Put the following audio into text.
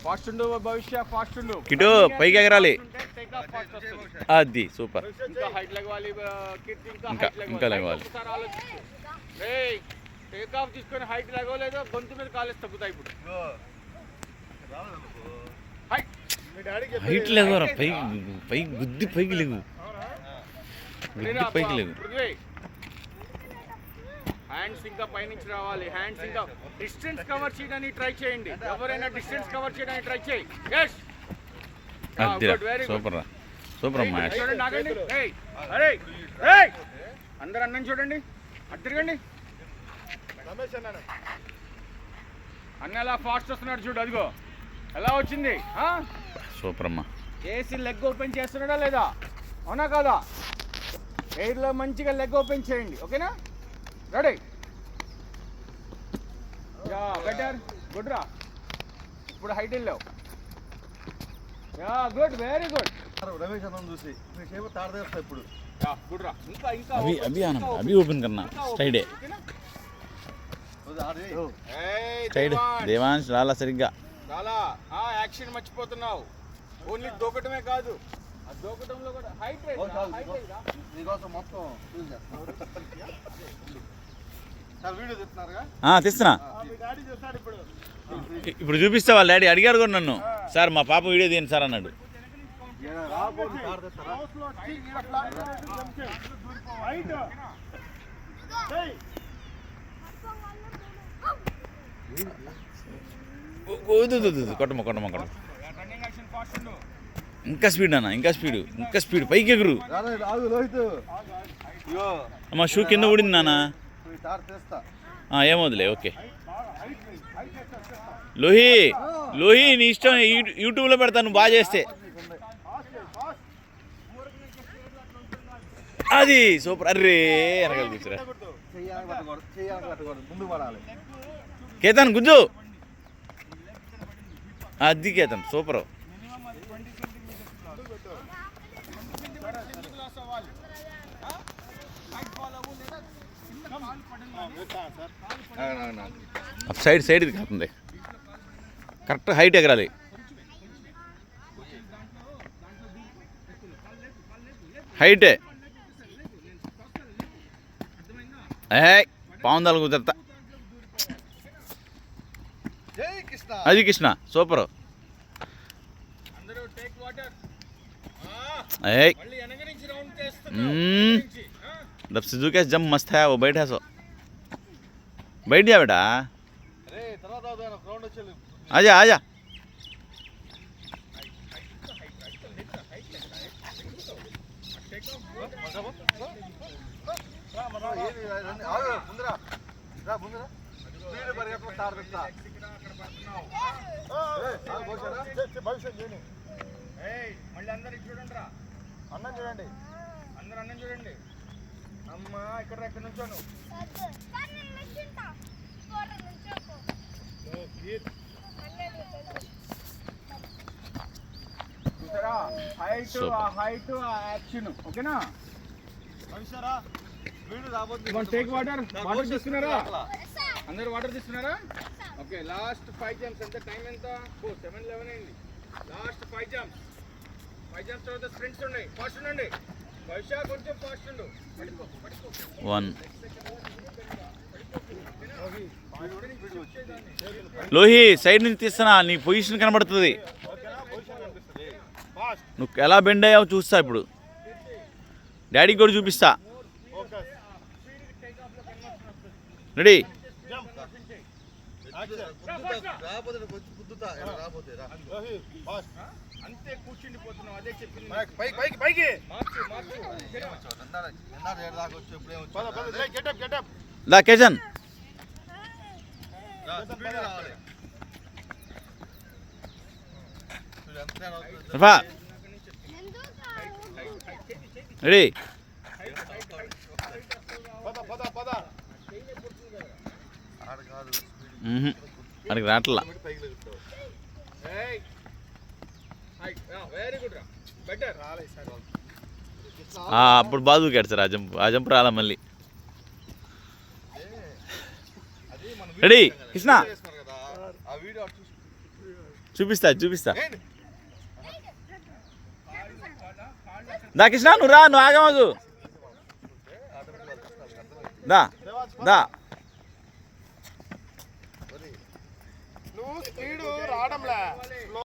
Fast ఉండు భవిష్య, fast ఉండు. కిటు పైకి ఎగరాలి. అది సూపర్. ఇంకా హైట్ లెగవాలి కీర్తి, ఇంకా లెగవాలి. ఒకసారి ఆలోచించు. ఏయ్ టేక్ ఆఫ్ తీసుకొని హైట్ లెగవలేదో గొంతు మీద కాలేసి తగ్గుతాయి ఇప్పుడు. హైట్ లేవరా, పైకి గుద్ది పైకి లేవు, గుద్ది పైకి లేవు. హ్యాండ్స్ ఇంకా పైనుంచి రావాలి. హ్యాండ్స్ ఇంకా డిస్టెన్స్ కవర్ చేయడానికి ట్రై చేయండి. ఎవరైనా డిస్టెన్స్ కవర్ చేయడానికి ట్రై చేయి. ఎస్ సూపర్ రా, సూపర్ అమ్మా. చూడండి, ఆగండి. అందరు అన్నం చూడండి, అటు తిరగండి. అన్న ఎలా ఫాస్ట్ వస్తున్నాడు చూడు, అదిగో ఎలా వచ్చింది. సూపర్ అమ్మా. చేసి లెగ్ ఓపెన్ చేస్తున్నాడా లేదా, అవునా కాదా? ఎయిర్లో మంచిగా లెగ్ ఓపెన్ చేయండి, ఓకేనా? రెడీ, యా బెటర్, గుడ్ రా. ఇప్పుడు హైట్ వెళ్ళావు, yeah good, very good. Ramesh అన్న చూసి తాడదేస్తా ఇప్పుడు. గుడ్ రా. ఇంకా ఇంకా అభి ఓపెన్ కన్నా స్ట్రైట్ స్ట్రైట్. దేవాంశ్ రాలా సరిగ్గా, చాలా యాక్షన్ మర్చిపోతున్నావు. ఓన్లీ దూకటమే కాదు, ఆ దూకటంలో కూడా హైట్ నీకోసం మొత్తం వీడియో తీస్తున్నారుగా. తీస్తున్నా. ఇప్పుడు చూపిస్తా. వాళ్ళ డాడీ అడిగారు కూడా నన్ను, సార్ మా పాప వీడియో తీయండి సార్ అన్నాడు. కొట్టమ్మ. ఇంకా స్పీడ్ అన్న, ఇంకా స్పీడ్ పైకి ఎగురు. అమ్మా షూ కింద ఊడింది నాన్న. ఏమవుతులే, ఓకే. లోహి నీ ఇష్టం, యూట్యూబ్లో పెడతాను బాగా చేస్తే. అది సూపర్. అర్రే వెనకాల కూర్చురా. కేతన్ గుజ్జు, అది కేతన్ సూపర్. సైడ్ ఇది కాకుండా కరెక్ట్ హైట్ ఎగరాలి. హైటే పావుందాలు కుదరతా. అది కృష్ణ సూపర్. जब से झुके जब मस्त है वो बैठा सो बैठ जा बेटा. आजा आजा. అన్నం చూడండి, అందరు అన్నం చూడండి. అమ్మా ఇక్కడ నుంచోను. చూసారా హైట్ యాక్షన్, ఓకేనా? టేక్ వాటర్ తీసుకున్నారా? అందరు వాటర్ తీసుకున్నారా? Okay, last 5 jumps. ఎంత టైం ఎంత? 7:11 అయింది. Last 5 jumps. 5 జంప్స్ తర్వాత స్ప్రింట్స్ ఉన్నాయి. ఫాస్ట్ ఉండండి భవిష్య, కొంచెం ఫాస్ట్ ఉండు. 1 లోహి సైడ్ నుంచి తీస్తున్నా, నీ పొజిషన్ కనబడుతుంది. నువ్వు ఎలా బెండ్ అయ్యావు చూస్తా. ఇప్పుడు డాడీకి కూడా చూపిస్తా. రెడీ, అంతే కూర్చుండిపోతున్నావు. అదే చెప్పింది. దా కేజన్ రెడీ. అడిగి రాట్లా. అప్పుడు బాగా దూకాడు సార్. ఆ జంప్ రాలా మళ్ళీ. రెడీ కృష్ణ. చూపిస్తా చూపిస్తా ఏంటి? దా కృష్ణ నువ్వు రా, నువ్వు ఆగమాకు. దా దా నువ్వు స్పీడ్ రావడంలే.